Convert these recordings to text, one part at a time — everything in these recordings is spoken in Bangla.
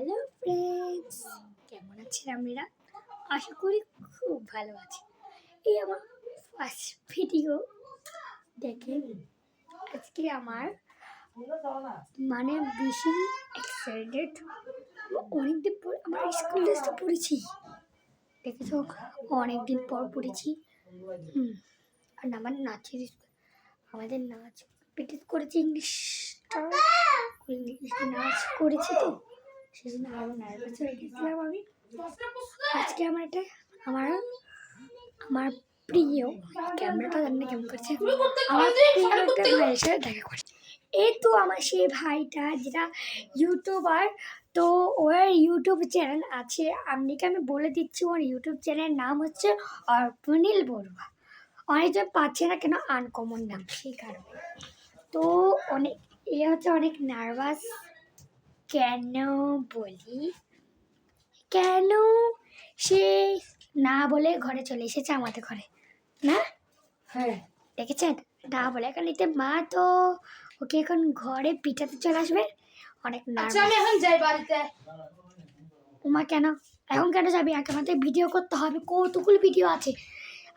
হ্যালো ফ্রেন্ডস, কেমন আছেন আপনারা? আশা করি খুব ভালো আছে। এই আমার ফার্স্ট ভিডিও দেখেন। আজকে আমার বেশি এক্সাইটেড। অনেকদিন পর আমার স্কুল ড্রেসটা পড়েছি, দেখেছ? অনেকদিন পর পড়েছি। আর আমার নাচের আমাদের নাচ প্র্যাকটিস করেছি, ইংলিশ নাচ করেছি, তো সেই জন্য আরো নার্ভাস হয়ে গেছিলাম আমি। আজকে আমার আমার প্রিয় ক্যামেরাটা জানি না কেমন করছে, আমার প্রিয় একটা ভাইয়ের সাথে দেখা করছে। এই তো আমার সেই ভাইটা, যেটা ইউটিউবার। তো ওর ইউটিউব চ্যানেল আছে, আপনাকে আমি বলে দিচ্ছি। ওর ইউটিউব চ্যানেলের নাম হচ্ছে অর্পণীল বড়ুয়া। অনেকজন পাচ্ছে না কেন, আনকমন নাম, সেই কারণে। তো অনেক নার্ভাস। কেন বলি, কেন সে না বলে ঘরে চলে এসেছে আমাদের ঘরে, না? হ্যাঁ, দেখেছেন? না বলে এখন এতে মা তো ওকে এখন ঘরে পিঠাতে চলে আসবে। অনেক নার্ভাস। আমি এখন যাই বাড়িতে। ওমা, কেন এখন কেন যাবি? আগে আমাদের ভিডিও করতে হবে, কতগুলো ভিডিও আছে।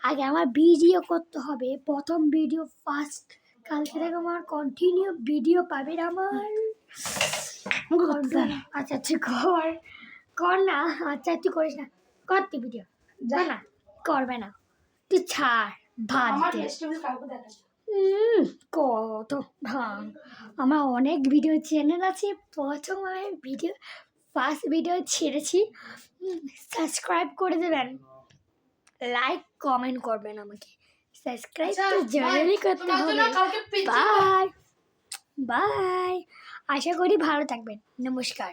আগে আমার ভিডিও করতে হবে, প্রথম ভিডিও ফার্স্ট। কালকে থেকে আমার কন্টিনিউ ভিডিও পাবে আমার। আচ্ছা কর না। আচ্ছা তুই করিস না, কর তুই ভিডিও। যা না, করবে না, তুই ছাড়, ভাত দে। কত ভাঙ। আমার অনেক ভিডিও চ্যানেল আছে। প্রথম আমি ফার্স্ট ভিডিও ছেড়েছি। সাবস্ক্রাইব করে দেবেন, লাইক কমেন্ট করবেন। আমাকে সাবস্ক্রাইব তো জরুরি করতে হবে। বাই বাই, আশা করি ভালো থাকবেন। নমস্কার।